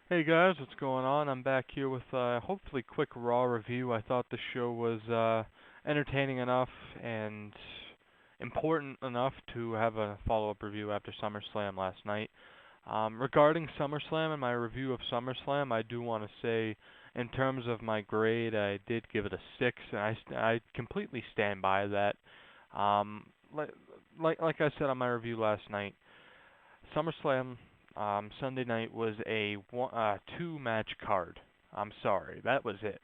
Hey guys, what's going on? I'm back here with hopefully quick Raw review. I thought the show was entertaining enough and important enough to have a follow-up review after SummerSlam last night. Regarding SummerSlam and my review of SummerSlam, I do want to say, in terms of my grade, I did give it a 6, and I completely stand by that. Um, like, like I said on my review last night, SummerSlam Sunday night was a two-match card. I'm sorry, that was it.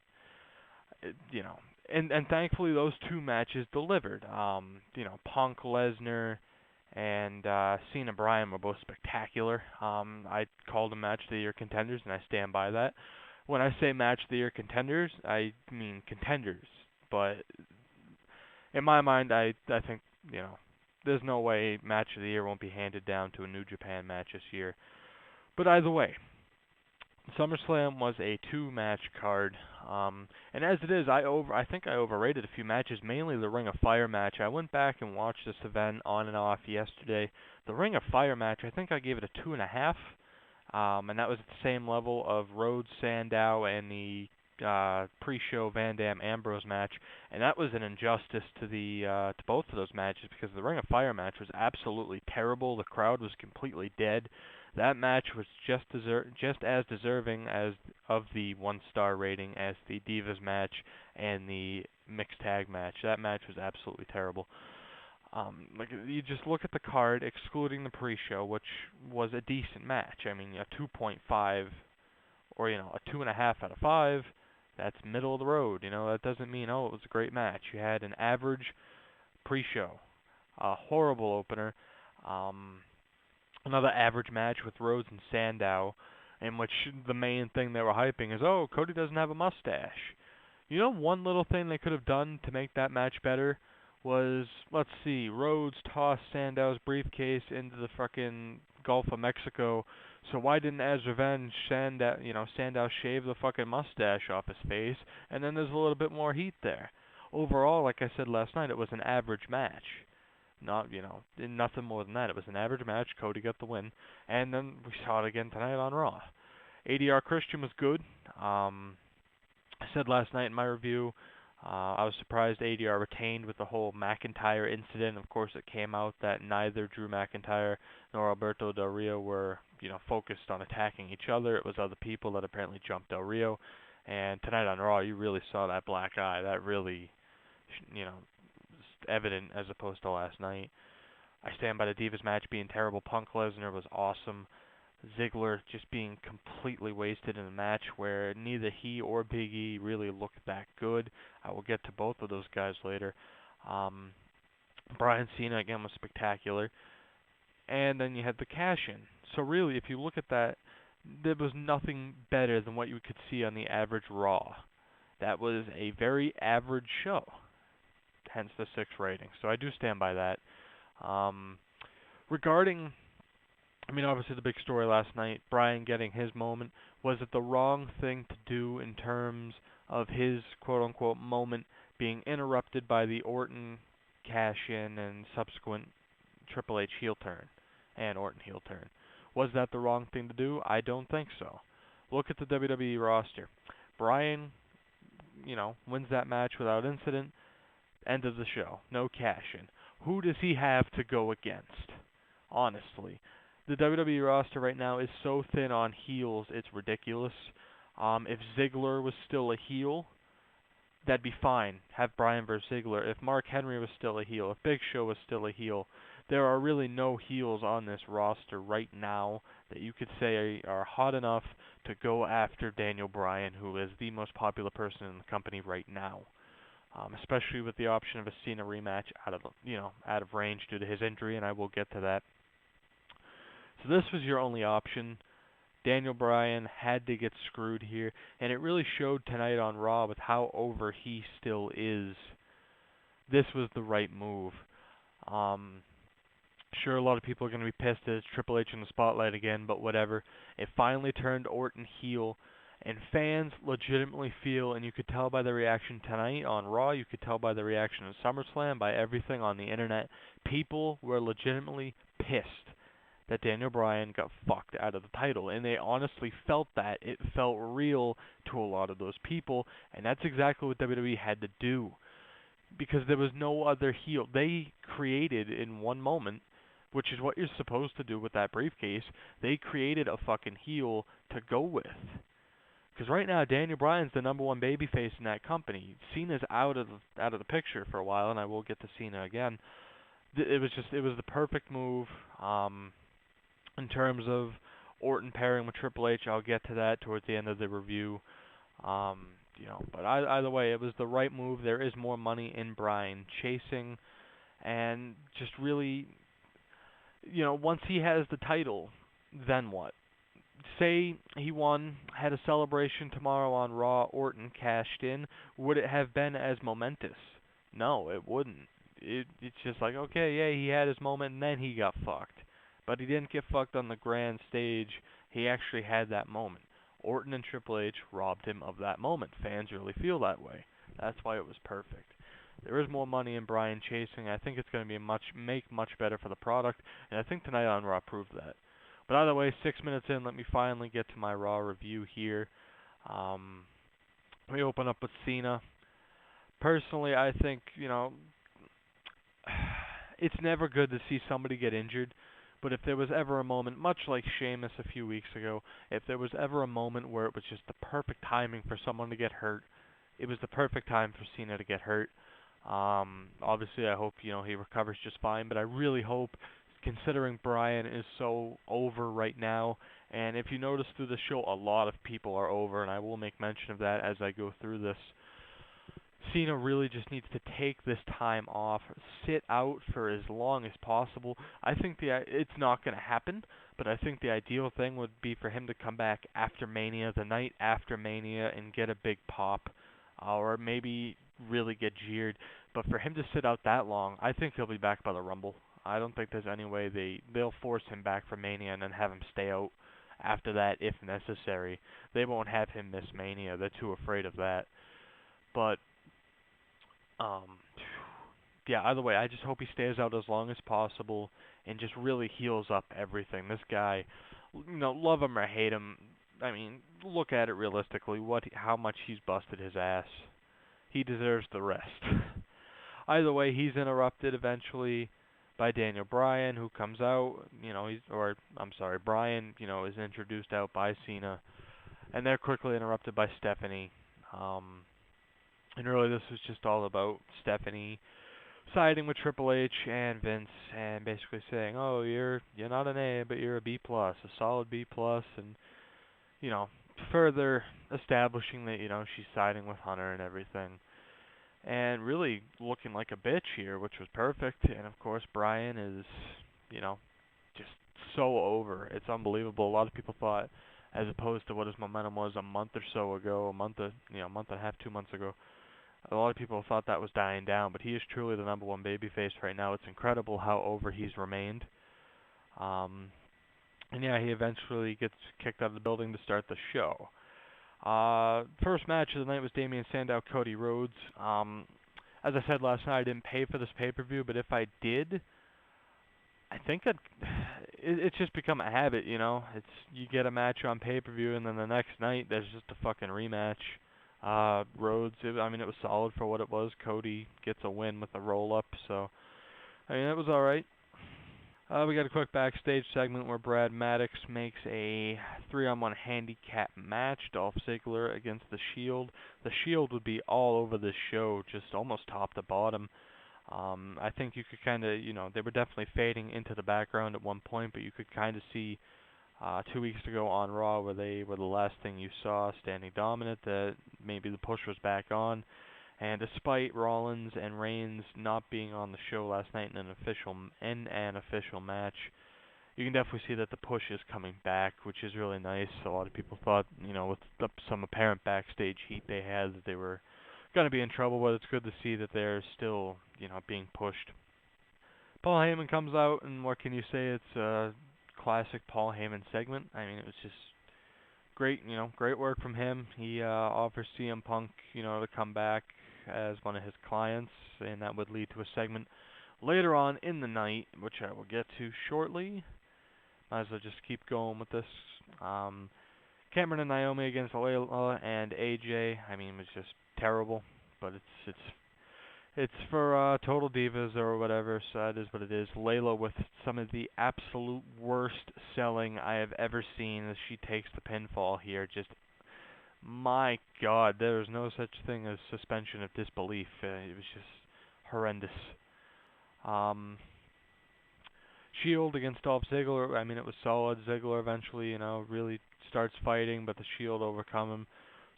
And thankfully those two matches delivered. Punk, Lesnar, and Cena Bryan were both spectacular. I called them match of the year contenders, and I stand by that. When I say match of the year contenders, I mean contenders. But in my mind, I think you know there's no way match of the year won't be handed down to a New Japan match this year. But either way, SummerSlam was a two-match card, and as it is, I think I overrated a few matches, mainly the Ring of Fire match. I went back and watched this event on and off yesterday. The Ring of Fire match, I think I gave it a 2.5, and that was at the same level of Rhodes Sandow and the pre-show Van Dam Ambrose match, and that was an injustice to the to both of those matches because the Ring of Fire match was absolutely terrible. The crowd was completely dead. That match was just as deserving as of the 1-star rating as the Divas match and the mixed tag match. That match was absolutely terrible. Like you just look at the card, excluding the pre-show, which was a decent match. I mean, a 2.5 or a 2.5 out of 5. That's middle of the road. That doesn't mean it was a great match. You had an average pre-show, a horrible opener, um, another average match with Rhodes and Sandow, in which the main thing they were hyping is, oh, Cody doesn't have a mustache. One little thing they could have done to make that match better was, let's see, Rhodes tossed Sandow's briefcase into the fucking Gulf of Mexico. So why didn't, as revenge, Sandow shave the fucking mustache off his face, and then there's a little bit more heat there. Overall, like I said last night, it was an average match. Nothing more than that. It was an average match. Cody got the win, and then we saw it again tonight on Raw. ADR Christian was good. I said last night in my review, I was surprised ADR retained with the whole McIntyre incident. Of course, it came out that neither Drew McIntyre nor Alberto Del Rio were, focused on attacking each other. It was other people that apparently jumped Del Rio. And tonight on Raw, you really saw that black eye. That really, was evident as opposed to last night. I stand by the Divas match being terrible. Punk Lesnar was awesome. Ziggler just being completely wasted in a match where neither he or Big E really looked that good. I will get to both of those guys later. Um, Bryan Cena again was spectacular, and then you had the cash in. So really, if you look at that, there was nothing better than what you could see on the average Raw. That was a very average show, hence the 6 rating. So I do stand by that. Um, regarding obviously the big story last night, Bryan getting his moment. Was it the wrong thing to do in terms of his quote-unquote moment being interrupted by the Orton cash-in and subsequent Triple H heel turn and Orton heel turn? Was that the wrong thing to do? I don't think so. Look at the WWE roster. Bryan, wins that match without incident. End of the show. No cash-in. Who does he have to go against? Honestly, the WWE roster right now is so thin on heels, it's ridiculous. If Ziggler was still a heel, that'd be fine. Have Bryan versus Ziggler. If Mark Henry was still a heel, if Big Show was still a heel, there are really no heels on this roster right now that you could say are hot enough to go after Daniel Bryan, who is the most popular person in the company right now. Especially with the option of a Cena rematch out of range due to his injury, and I will get to that. So this was your only option. Daniel Bryan had to get screwed here, and it really showed tonight on Raw with how over he still is. This was the right move. Um, sure, a lot of people are going to be pissed that it's Triple H in the spotlight again, but whatever. It finally turned Orton heel, and fans legitimately feel, and you could tell by the reaction tonight on Raw, you could tell by the reaction at SummerSlam, by everything on the internet, people were legitimately pissed that Daniel Bryan got fucked out of the title, and they honestly felt that. It felt real to a lot of those people, and that's exactly what WWE had to do, because there was no other heel. They created in one moment, which is what you're supposed to do with that briefcase, they created a fucking heel to go with. Because right now, Daniel Bryan's the number one babyface in that company. Cena's out of the picture for a while, and I will get to Cena again. It was the perfect move. In terms of Orton pairing with Triple H, I'll get to that towards the end of the review. But either way, it was the right move. There is more money in Bryan chasing, and just really, once he has the title, then what? Say he won, had a celebration tomorrow on Raw, Orton cashed in, would it have been as momentous? No, it wouldn't. It's just like, okay, yeah, he had his moment and then he got fucked. But he didn't get fucked on the grand stage. He actually had that moment. Orton and Triple H robbed him of that moment. Fans really feel that way. That's why it was perfect. There is more money in Bryan chasing. I think it's going to be much better for the product, and I think tonight on Raw proved that. But either way, 6 minutes in, let me finally get to my Raw review here. Let me open up with Cena. Personally, I think, it's never good to see somebody get injured, but if there was ever a moment, much like Sheamus a few weeks ago, if there was ever a moment where it was just the perfect timing for someone to get hurt, it was the perfect time for Cena to get hurt. Obviously, I hope, he recovers just fine, but I really hope, considering Bryan is so over right now, and if you notice through the show, a lot of people are over, and I will make mention of that as I go through this. Cena really just needs to take this time off, sit out for as long as possible. I think it's not going to happen, but I think the ideal thing would be for him to come back after Mania, the night after Mania, and get a big pop, or maybe really get jeered. But for him to sit out that long, I think he'll be back by the Rumble. I don't think there's any way they'll force him back for Mania and then have him stay out after that if necessary. They won't have him miss Mania. They're too afraid of that. But yeah, either way, I just hope he stays out as long as possible and just really heals up everything. This guy, love him or hate him, I mean, look at it realistically, how much he's busted his ass. He deserves the rest. Either way, he's interrupted eventually by Daniel Bryan, who comes out, Bryan, is introduced out by Cena, and they're quickly interrupted by Stephanie. And really, this was just all about Stephanie siding with Triple H and Vince, and basically saying, "Oh, you're not an A, but you're a B plus, a solid B plus," and further establishing that she's siding with Hunter and everything, and really looking like a bitch here, which was perfect. And of course, Bryan is, just so over. It's unbelievable. A lot of people thought, as opposed to what his momentum was a month or so ago, a month and a half, 2 months ago. A lot of people thought that was dying down, but he is truly the number one babyface right now. It's incredible how over he's remained. And yeah, he eventually gets kicked out of the building to start the show. First match of the night was Damian Sandow, Cody Rhodes. As I said last night, I didn't pay for this pay-per-view, but if I did, I think it's just become a habit, It's you get a match on pay-per-view, and then the next night there's just a fucking rematch. Rhodes, it was solid for what it was. Cody gets a win with a roll-up, so, it was alright. We got a quick backstage segment where Brad Maddox makes a 3-on-1 handicap match, Dolph Ziggler against The Shield. The Shield would be all over this show, just almost top to bottom. I think you could kind of, they were definitely fading into the background at one point, but you could kind of see 2 weeks ago on Raw where they were the last thing you saw, standing dominant, that maybe the push was back on. And despite Rollins and Reigns not being on the show last night in an official match, you can definitely see that the push is coming back, which is really nice. A lot of people thought, with some apparent backstage heat they had, that they were going to be in trouble, but it's good to see that they're still, being pushed. Paul Heyman comes out, and what can you say? It's a classic Paul Heyman segment. It was just great, great work from him. He offers CM Punk, to come back as one of his clients, and that would lead to a segment later on in the night, which I will get to shortly. Might as well just keep going with this. Um, Cameron and Naomi against Layla and AJ. I mean, it was just terrible, but it's for Total Divas or whatever, so that is what it is. Layla with some of the absolute worst selling I have ever seen as she takes the pinfall here. Just, my God, there is no such thing as suspension of disbelief. It was just horrendous. Um, Shield against Dolph Ziggler. I mean, it was solid. Ziggler eventually, really starts fighting, but the Shield overcome him.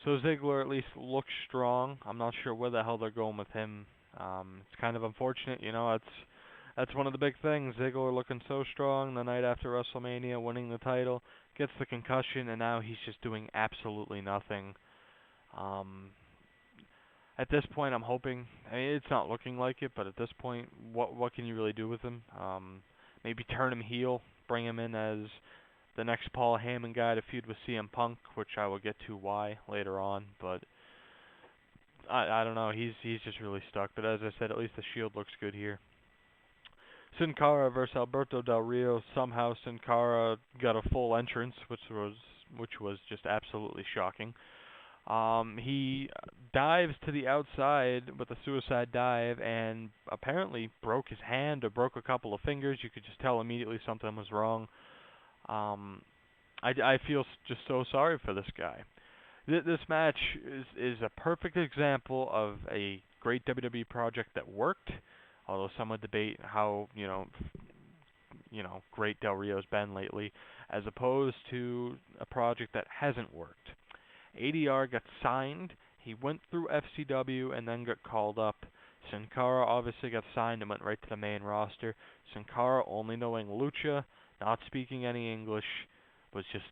So Ziggler at least looks strong. I'm not sure where the hell they're going with him. It's kind of unfortunate, that's one of the big things. Ziggler looking so strong the night after WrestleMania, winning the title, gets the concussion, and now he's just doing absolutely nothing. Um, at this point, I'm hoping. I mean, it's not looking like it, but at this point, what can you really do with him? Maybe turn him heel, bring him in as the next Paul Heyman guy to feud with CM Punk, which I will get to why later on. But I don't know. He's just really stuck. But as I said, at least the Shield looks good here. Sin Cara versus Alberto Del Rio. Somehow Sin Cara got a full entrance, which was just absolutely shocking. He dives to the outside with a suicide dive and apparently broke his hand or broke a couple of fingers. You could just tell immediately something was wrong. Um, I feel just so sorry for this guy. This match is a perfect example of a great WWE project that worked. Although some would debate how great Del Rio's been lately, as opposed to a project that hasn't worked. ADR got signed, he went through FCW and then got called up. Sin Cara obviously got signed and went right to the main roster. Sin Cara, only knowing Lucha, not speaking any English,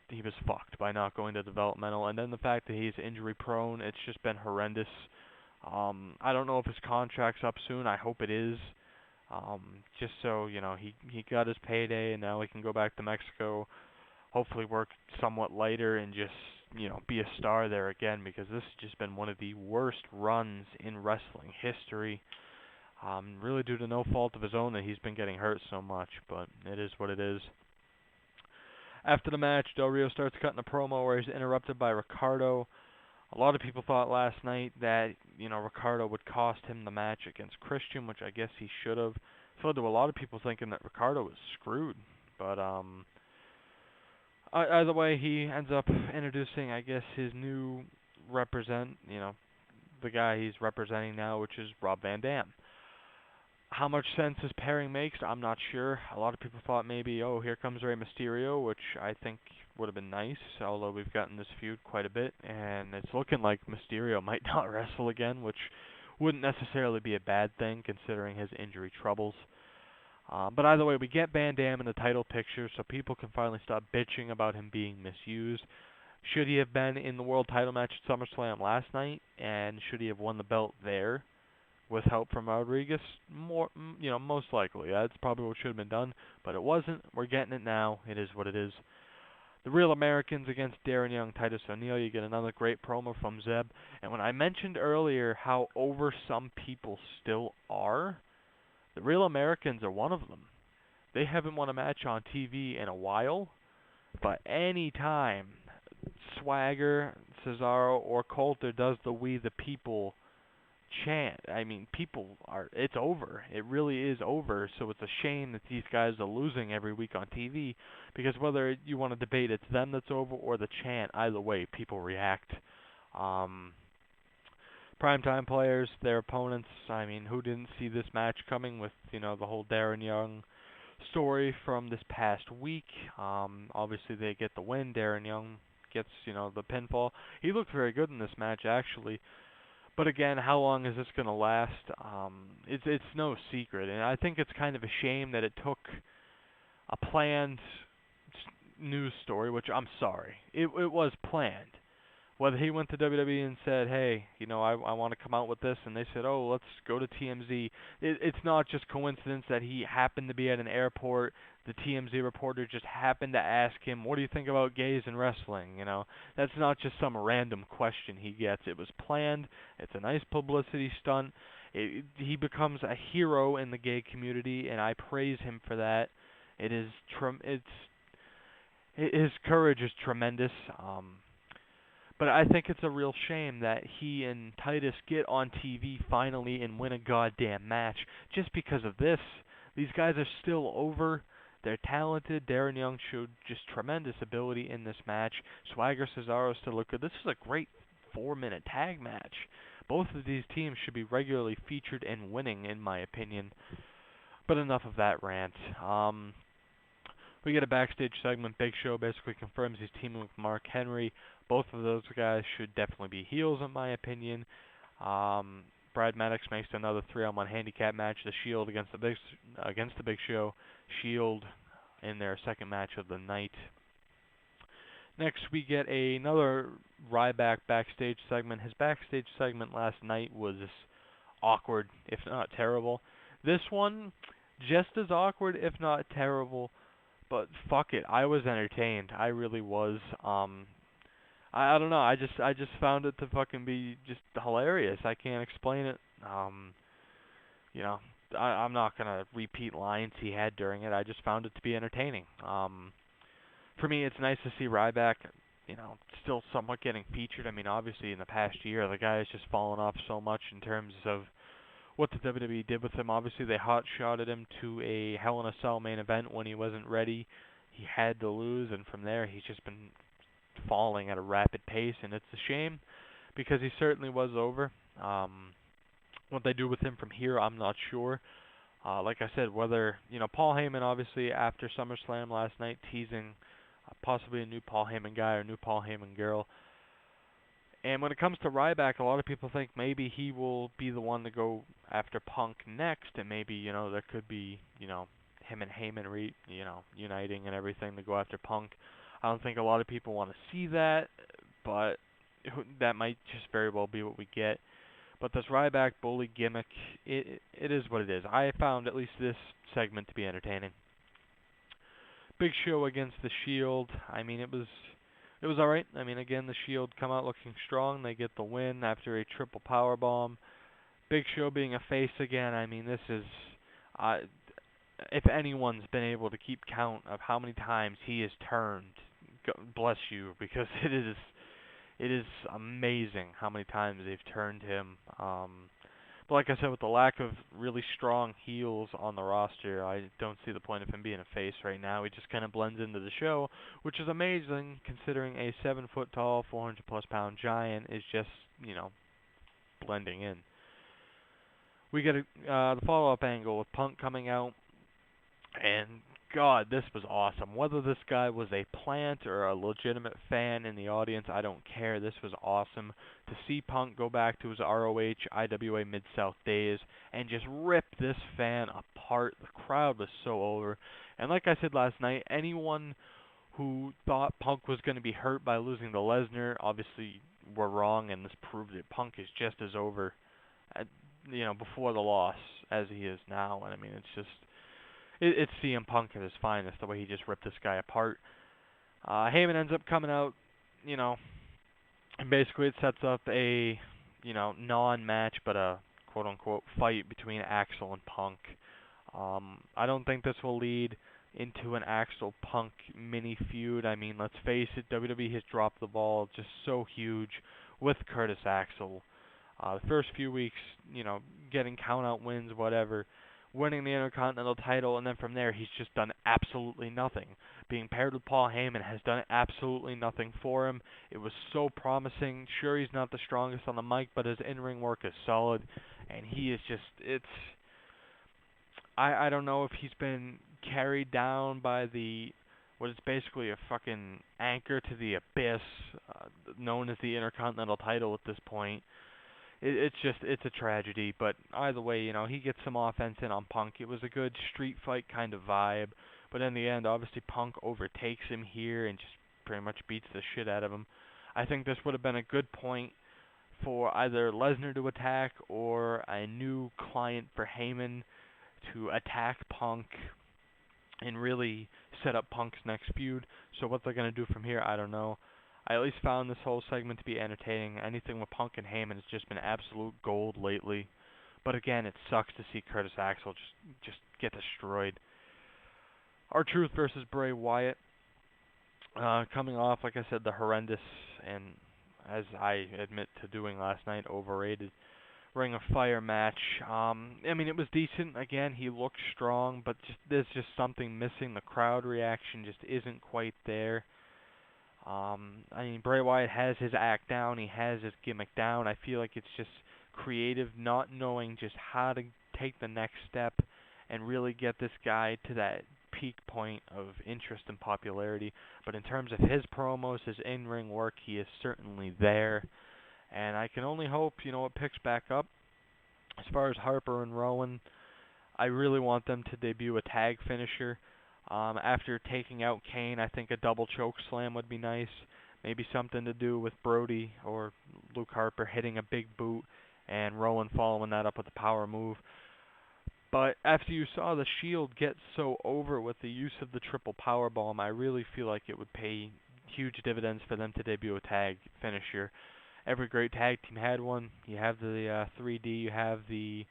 he was fucked by not going to developmental. And then the fact that he's injury prone, it's just been horrendous. I don't know if his contract's up soon. I hope it is. Just so, he got his payday and now he can go back to Mexico, hopefully work somewhat lighter and just, be a star there again, because this has just been one of the worst runs in wrestling history. Really due to no fault of his own that he's been getting hurt so much, but it is what it is. After the match, Del Rio starts cutting a promo where he's interrupted by Ricardo. A lot of people thought last night that, Ricardo would cost him the match against Christian, which I guess he should have. So there were a lot of people thinking that Ricardo was screwed. But either way, he ends up introducing, I guess, his new the guy he's representing now, which is Rob Van Dam. How much sense this pairing makes, I'm not sure. A lot of people thought maybe, here comes Rey Mysterio, which I think would have been nice, although we've gotten this feud quite a bit, and it's looking like Mysterio might not wrestle again, which wouldn't necessarily be a bad thing considering his injury troubles. But either way, we get Van Dam in the title picture, so people can finally stop bitching about him being misused. Should he have been in the world title match at SummerSlam last night, and should he have won the belt there with help from Rodriguez? Most likely. That's probably what should have been done, but it wasn't. We're getting it now. It is what it is. The Real Americans against Darren Young, Titus O'Neil. You get another great promo from Zeb. And when I mentioned earlier how over some people still are, the Real Americans are one of them. They haven't won a match on TV in a while, but any time Swagger, Cesaro, or Coulter does the We the People chant, I mean, it's over. It really is over, so it's a shame that these guys are losing every week on TV, because whether you want to debate it's them that's over or the chant, either way, people react. Primetime players, their opponents, I mean, who didn't see this match coming with, the whole Darren Young story from this past week? Obviously they get the win. Darren Young gets, the pinfall. He looked very good in this match, actually. But again, how long is this going to last? It's no secret, and I think it's kind of a shame that it took a planned news story, which I'm sorry. It was planned. Whether he went to WWE and said, hey, I want to come out with this, and they said, oh, let's go to TMZ. It's not just coincidence that he happened to be at an airport. The TMZ reporter just happened to ask him, what do you think about gays in wrestling? That's not just some random question he gets. It was planned. It's a nice publicity stunt. He becomes a hero in the gay community, and I praise him for that. It's his courage is tremendous. But I think it's a real shame that he and Titus get on TV finally and win a goddamn match just because of this. These guys are still over. They're talented. Darren Young showed just tremendous ability in this match. Swagger Cesaro still look good. This is a great 4-minute tag match. Both of these teams should be regularly featured and winning, in my opinion. But enough of that rant. We get a backstage segment. Big Show basically confirms he's teaming with Mark Henry. Both of those guys should definitely be heels, in my opinion. Brad Maddox makes another 3-on-1 handicap match. The Shield against the Big Show. Shield in their second match of the night. Next, we get another Ryback backstage segment. His backstage segment last night was awkward, if not terrible. This one, just as awkward, if not terrible. But fuck it, I was entertained. I really was. I don't know. I just found it to fucking be just hilarious. I can't explain it. You know, I'm not gonna repeat lines he had during it. I just found it to be entertaining. For me, it's nice to see Ryback, still somewhat getting featured. I mean, obviously in the past year, the guy has just fallen off so much in terms of what the WWE did with him. Obviously, they hot-shotted him to a Hell in a Cell main event when he wasn't ready. He had to lose, and from there, he's just been falling at a rapid pace, and it's a shame because he certainly was over. What they do with him from here, I'm not sure. Like I said, whether, Paul Heyman, obviously, after SummerSlam last night, teasing possibly a new Paul Heyman guy or a new Paul Heyman girl. And when it comes to Ryback, a lot of people think maybe he will be the one to go after Punk next, and maybe, there could be, him and Heyman uniting and everything to go after Punk. I don't think a lot of people want to see that, but that might just very well be what we get. But this Ryback bully gimmick, it is what it is. I found at least this segment to be entertaining. Big Show against the Shield. I mean, it was alright. I mean, again, the Shield come out looking strong. They get the win after a triple powerbomb. Big Show being a face again. I mean, this is, if anyone's been able to keep count of how many times he has turned, bless you, because it is amazing how many times they've turned him. But like I said, with the lack of really strong heels on the roster, I don't see the point of him being a face right now. He just kind of blends into the show, which is amazing considering a 7-foot-tall, 400-plus pound giant is just, blending in. We get the follow-up angle with Punk coming out, and God, this was awesome. Whether this guy was a plant or a legitimate fan in the audience, I don't care. This was awesome. To see Punk go back to his ROH, IWA Mid-South days and just rip this fan apart. The crowd was so over. And like I said last night, anyone who thought Punk was going to be hurt by losing to Lesnar, obviously were wrong, and this proved it. Punk is just as over, before the loss as he is now. And I mean, it's just... It's CM Punk at his finest, the way he just ripped this guy apart. Heyman ends up coming out, and basically it sets up a, non-match, but a quote-unquote fight between Axel and Punk. I don't think this will lead into an Axel-Punk mini-feud. I mean, let's face it, WWE has dropped the ball just so huge with Curtis Axel. The first few weeks, getting count-out wins, whatever, winning the Intercontinental title, and then from there he's just done absolutely nothing. Being paired with Paul Heyman has done absolutely nothing for him. It was so promising. Sure, he's not the strongest on the mic, but his in-ring work is solid, and he is just, I don't know if he's been carried down by what is basically a fucking anchor to the abyss, known as the Intercontinental title at this point. It's a tragedy, but either way, he gets some offense in on Punk. It was a good street fight kind of vibe, but in the end, obviously Punk overtakes him here and just pretty much beats the shit out of him. I think this would have been a good point for either Lesnar to attack or a new client for Heyman to attack Punk and really set up Punk's next feud. So what they're going to do from here, I don't know. I at least found this whole segment to be entertaining. Anything with Punk and Heyman has just been absolute gold lately. But again, it sucks to see Curtis Axel just get destroyed. R-Truth versus Bray Wyatt. Coming off, like I said, the horrendous and, as I admit to doing last night, overrated Ring of Fire match. I mean, it was decent. Again, he looked strong, but there's just something missing. The crowd reaction just isn't quite there. I mean, Bray Wyatt has his act down. He has his gimmick down. I feel like it's just creative, not knowing just how to take the next step and really get this guy to that peak point of interest and popularity. But in terms of his promos, his in-ring work, he is certainly there. And I can only hope, it picks back up. As far as Harper and Rowan, I really want them to debut a tag finisher. After taking out Kane, I think a double choke slam would be nice. Maybe something to do with Brody or Luke Harper hitting a big boot and Rowan following that up with a power move. But after you saw the Shield get so over with the use of the triple power bomb, I really feel like it would pay huge dividends for them to debut a tag finisher. Every great tag team had one. You have the 3D, you have the...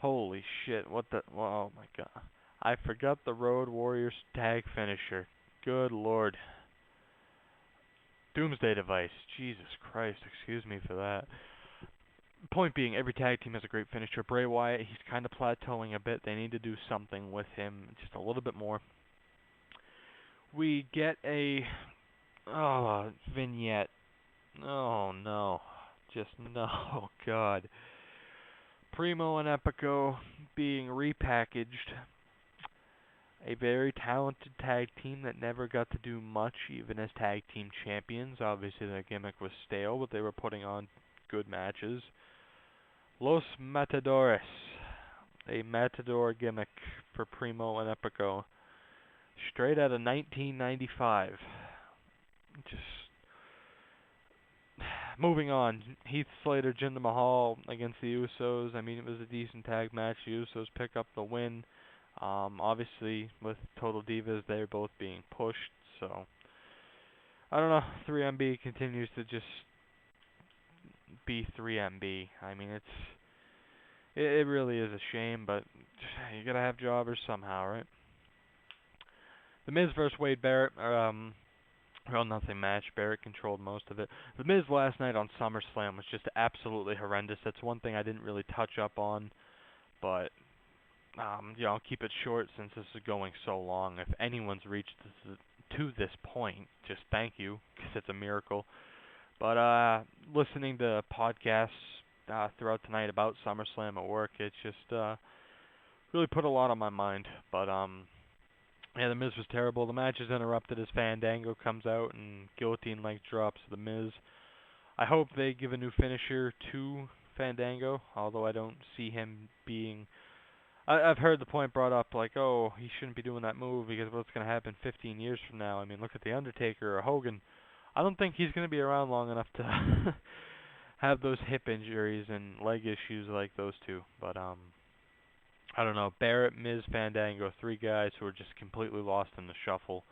Holy shit, oh my god. I forgot the Road Warriors tag finisher. Good lord. Doomsday Device. Jesus Christ, excuse me for that. Point being, every tag team has a great finisher. Bray Wyatt, he's kind of plateauing a bit. They need to do something with him, just a little bit more. We get a vignette. Oh no, just no, oh, God. Primo and Epico being repackaged. A very talented tag team that never got to do much, even as tag team champions. Obviously, their gimmick was stale, but they were putting on good matches. Los Matadores, a Matador gimmick for Primo and Epico. Straight out of 1995. Just moving on. Heath Slater, Jinder Mahal against the Usos. I mean, it was a decent tag match. The Usos pick up the win. Obviously, with Total Divas, they're both being pushed. So, I don't know. 3MB continues to just be 3MB. I mean, it really is a shame, but you gotta have jobbers somehow, right? The Miz versus Wade Barrett. Well, nothing match. Barrett controlled most of it. The Miz last night on SummerSlam was just absolutely horrendous. That's one thing I didn't really touch up on, but I'll keep it short since this is going so long. If anyone's reached to this point, just thank you, because it's a miracle. But listening to podcasts throughout tonight about SummerSlam at work, it's just really put a lot on my mind. But yeah, The Miz was terrible. The match is interrupted as Fandango comes out and guillotine leg drops The Miz. I hope they give a new finisher to Fandango, although I don't see him being... I've heard the point brought up, like, oh, he shouldn't be doing that move because what's going to happen 15 years from now? I mean, look at The Undertaker or Hogan. I don't think he's going to be around long enough to have those hip injuries and leg issues like those two. But, I don't know. Barrett, Miz, Fandango, three guys who are just completely lost in the shuffle.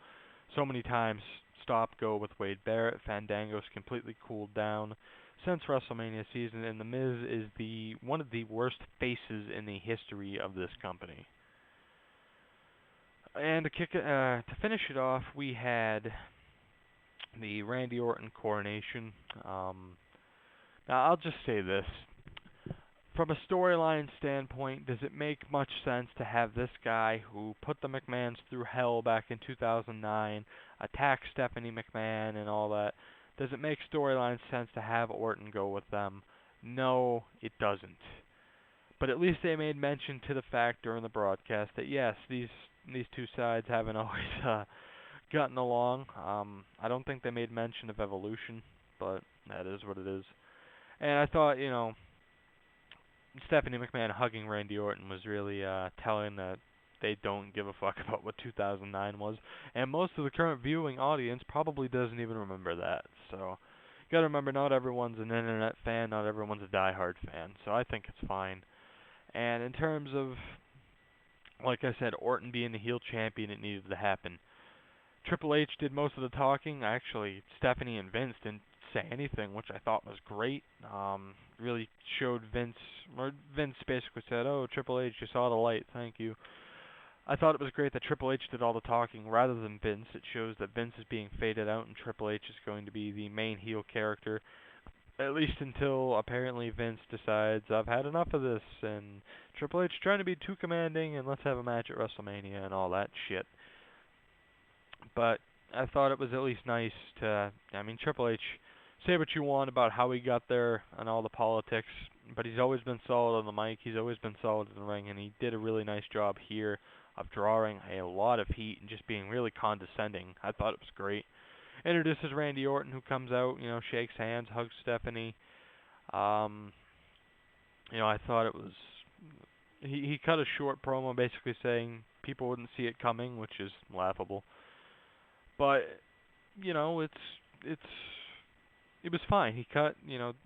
So many times, stop-go with Wade Barrett. Fandango's completely cooled down since WrestleMania season, and The Miz is one of the worst faces in the history of this company. And to finish it off, we had the Randy Orton coronation. Now, I'll just say this. From a storyline standpoint, does it make much sense to have this guy who put the McMahons through hell back in 2009, attack Stephanie McMahon and all that? Does it make storyline sense to have Orton go with them? No, it doesn't. But at least they made mention to the fact during the broadcast that yes, these two sides haven't always gotten along. I don't think they made mention of Evolution, but that is what it is. And I thought, Stephanie McMahon hugging Randy Orton was really telling that they don't give a fuck about what 2009 was, and most of the current viewing audience probably doesn't even remember that. So, you gotta remember, not everyone's an internet fan, not everyone's a diehard fan, so I think it's fine. And in terms of, like I said, Orton being the heel champion, it needed to happen. Triple H did most of the talking. Actually, Stephanie and Vince didn't say anything, which I thought was great. Really showed Vince basically said, oh, Triple H, you saw the light, thank you. I thought it was great that Triple H did all the talking rather than Vince. It shows that Vince is being faded out and Triple H is going to be the main heel character, at least until apparently Vince decides I've had enough of this and Triple H trying to be too commanding and let's have a match at WrestleMania and all that shit. But I thought it was at least nice to, I mean, Triple H, say what you want about how he got there and all the politics, but he's always been solid on the mic, he's always been solid in the ring, and he did a really nice job here of drawing a lot of heat and just being really condescending. I thought it was great. Introduces Randy Orton, who comes out, shakes hands, hugs Stephanie. Um, I thought it was, he cut a short promo basically saying people wouldn't see it coming, which is laughable. But it's it was fine. He cut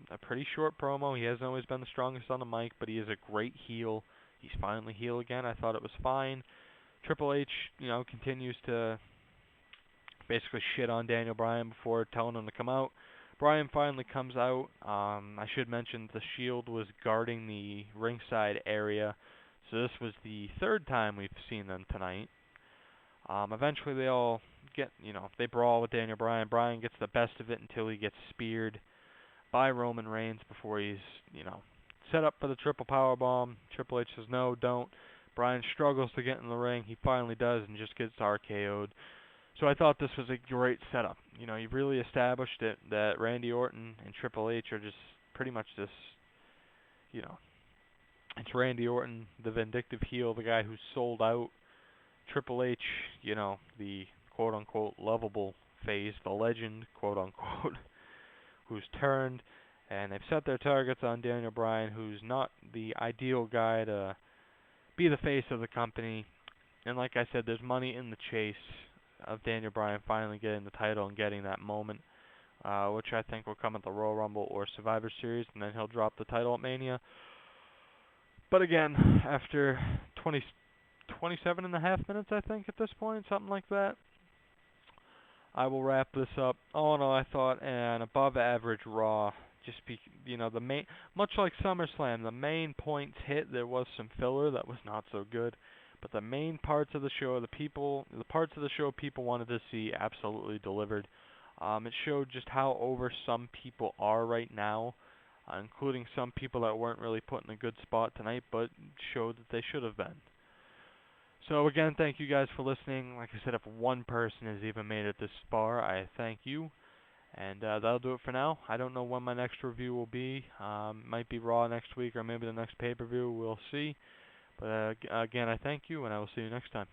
a pretty short promo. He hasn't always been the strongest on the mic, but he is a great heel. He's finally heel again. I thought it was fine. Triple H, continues to basically shit on Daniel Bryan before telling him to come out. Bryan finally comes out. I should mention the Shield was guarding the ringside area, so this was the third time we've seen them tonight. Eventually they all they brawl with Daniel Bryan. Bryan gets the best of it until he gets speared by Roman Reigns before he's, set up for the triple power bomb. Triple H says, no, don't. Bryan struggles to get in the ring. He finally does and just gets RKO'd. So I thought this was a great setup. You've really established it that Randy Orton and Triple H are just pretty much this, it's Randy Orton, the vindictive heel, the guy who sold out. Triple H, the quote-unquote lovable face, the legend, quote-unquote, who's turned, and they've set their targets on Daniel Bryan, who's not the ideal guy to be the face of the company. And like I said, there's money in the chase of Daniel Bryan finally getting the title and getting that moment, which I think will come at the Royal Rumble or Survivor Series, and then he'll drop the title at Mania. But again, after 27 and a half minutes, I think, at this point, something like that, I will wrap this up. All in all, I thought an above-average Raw. The main, much like SummerSlam, the main points hit. There was some filler that was not so good, but the main parts of the show, the parts of the show people wanted to see, absolutely delivered. It showed just how over some people are right now, including some people that weren't really put in a good spot tonight, but showed that they should have been. So again, thank you guys for listening. Like I said, if one person has even made it this far, I thank you. And that'll do it for now. I don't know when my next review will be. Might be Raw next week or maybe the next pay-per-view. We'll see. But again, I thank you, and I will see you next time.